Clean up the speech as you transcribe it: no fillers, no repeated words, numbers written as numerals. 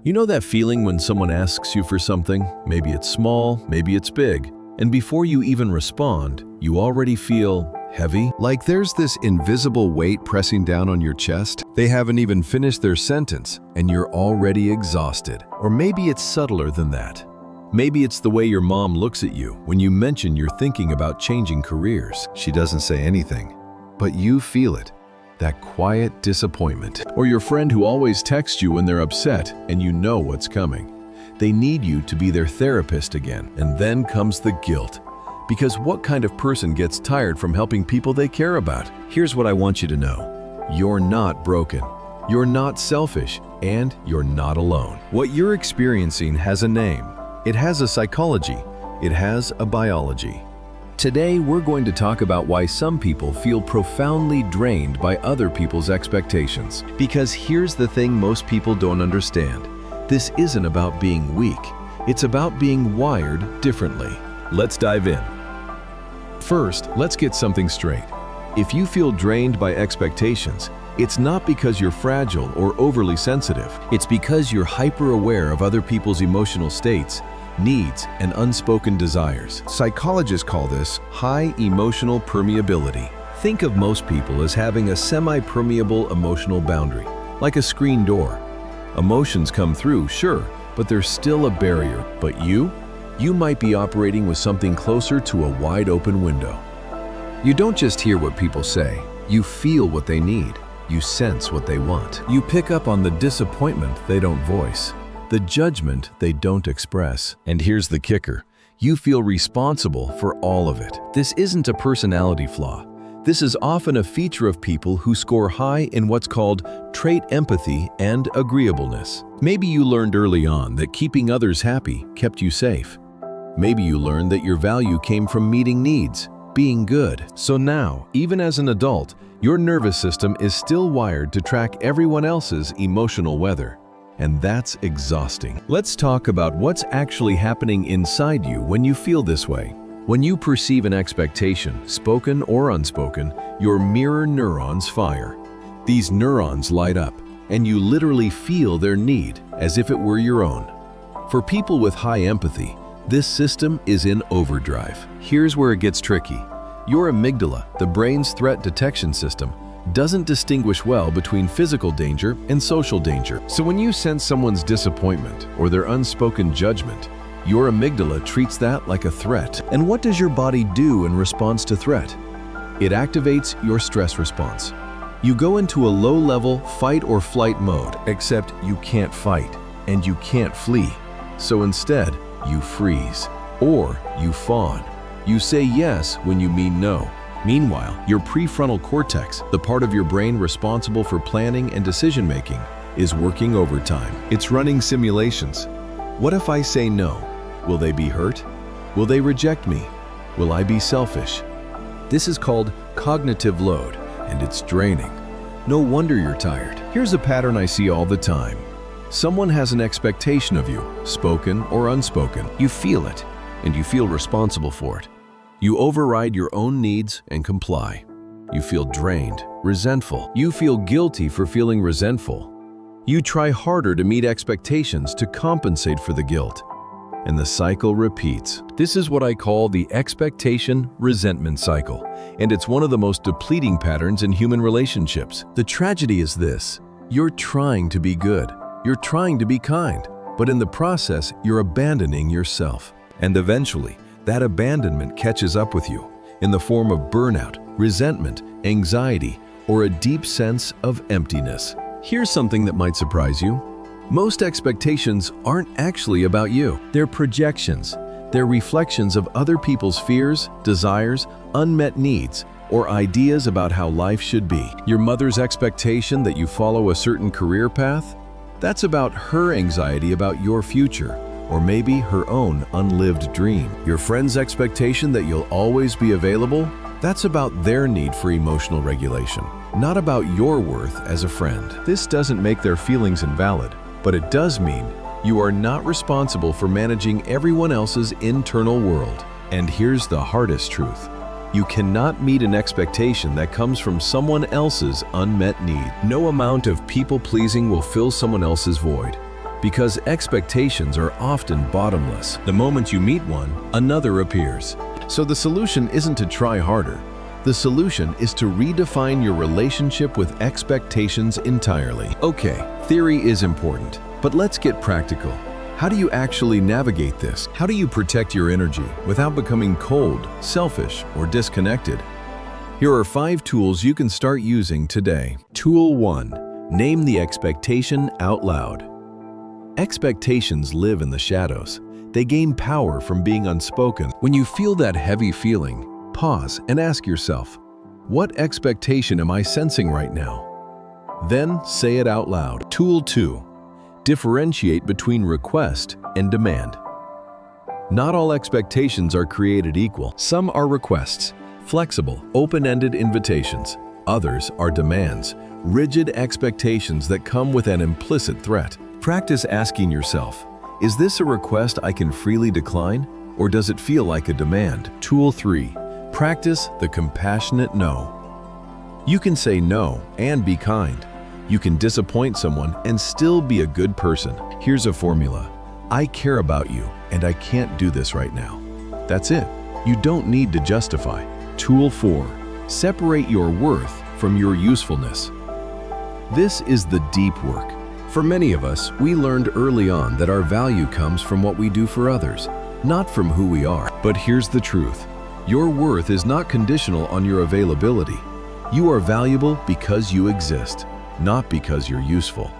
You know that feeling when someone asks you for something? Maybe it's small, maybe it's big. And before you even respond, you already feel heavy? Like there's this invisible weight pressing down on your chest. They haven't even finished their sentence, and you're already exhausted. Or maybe it's subtler than that. Maybe it's the way your mom looks at you when you mention you're thinking about changing careers. She doesn't say anything, but you feel it. That quiet disappointment. Or your friend who always texts you when they're upset and you know what's coming. They need you to be their therapist again. And then comes the guilt. Because what kind of person gets tired from helping people they care about? Here's what I want you to know. You're not broken. You're not selfish. And you're not alone. What you're experiencing has a name. It has a psychology. It has a biology. Today, we're going to talk about why some people feel profoundly drained by other people's expectations. Because here's the thing most people don't understand. This isn't about being weak. It's about being wired differently. Let's dive in. First, let's get something straight. If you feel drained by expectations, it's not because you're fragile or overly sensitive. It's because you're hyper-aware of other people's emotional states, needs, and unspoken desires. Psychologists call this high emotional permeability. Think of most people as having a semi-permeable emotional boundary, like a screen door. Emotions come through, sure, but there's still a barrier. But you might be operating with something closer to a wide open window. You don't just hear what people say, you feel what they need. You sense what they want. You pick up on the disappointment they don't voice, the judgment they don't express. And here's the kicker. You feel responsible for all of it. This isn't a personality flaw. This is often a feature of people who score high in what's called trait empathy and agreeableness. Maybe you learned early on that keeping others happy kept you safe. Maybe you learned that your value came from meeting needs, being good. So now, even as an adult, your nervous system is still wired to track everyone else's emotional weather. And that's exhausting. Let's talk about what's actually happening inside you when you feel this way. When you perceive an expectation, spoken or unspoken, your mirror neurons fire. These neurons light up, and you literally feel their need as if it were your own. For people with high empathy, this system is in overdrive. Here's where it gets tricky. Your amygdala, the brain's threat detection system, doesn't distinguish well between physical danger and social danger. So when you sense someone's disappointment or their unspoken judgment, your amygdala treats that like a threat. And what does your body do in response to threat? It activates your stress response. You go into a low-level fight or flight mode, except you can't fight and you can't flee. So instead, you freeze or you fawn. You say yes when you mean no. Meanwhile, your prefrontal cortex, the part of your brain responsible for planning and decision-making, is working overtime. It's running simulations. What if I say no? Will they be hurt? Will they reject me? Will I be selfish? This is called cognitive load, and it's draining. No wonder you're tired. Here's a pattern I see all the time. Someone has an expectation of you, spoken or unspoken. You feel it, and you feel responsible for it. You override your own needs and comply. You feel drained, resentful. You feel guilty for feeling resentful. You try harder to meet expectations to compensate for the guilt. And the cycle repeats. This is what I call the expectation-resentment cycle, and it's one of the most depleting patterns in human relationships. The tragedy is this. You're trying to be good. You're trying to be kind, but in the process, you're abandoning yourself. And eventually, that abandonment catches up with you in the form of burnout, resentment, anxiety, or a deep sense of emptiness. Here's something that might surprise you. Most expectations aren't actually about you. They're projections. They're reflections of other people's fears, desires, unmet needs, or ideas about how life should be. Your mother's expectation that you follow a certain career path? That's about her anxiety about your future, or maybe her own unlived dream. Your friend's expectation that you'll always be available? That's about their need for emotional regulation, not about your worth as a friend. This doesn't make their feelings invalid, but it does mean you are not responsible for managing everyone else's internal world. And here's the hardest truth. You cannot meet an expectation that comes from someone else's unmet need. No amount of people-pleasing will fill someone else's void. because expectations are often bottomless. The moment you meet one, another appears. So the solution isn't to try harder. The solution is to redefine your relationship with expectations entirely. Okay, theory is important, but let's get practical. How do you actually navigate this? How do you protect your energy without becoming cold, selfish, or disconnected? Here are 5 tools you can start using today. Tool 1. Name the expectation out loud. Expectations live in the shadows. They gain power from being unspoken. When you feel that heavy feeling, pause and ask yourself, what expectation am I sensing right now? Then say it out loud. Tool 2. Differentiate between request and demand. Not all expectations are created equal. Some are requests, flexible, open-ended invitations. Others are demands, rigid expectations that come with an implicit threat. Practice asking yourself, is this a request I can freely decline, or does it feel like a demand? Tool 3. Practice the compassionate no. You can say no and be kind. You can disappoint someone and still be a good person. Here's a formula. I care about you, and I can't do this right now. That's it. You don't need to justify. Tool 4. Separate your worth from your usefulness. This is the deep work. For many of us, we learned early on that our value comes from what we do for others, not from who we are. But here's the truth. Your worth is not conditional on your availability. You are valuable because you exist, not because you're useful.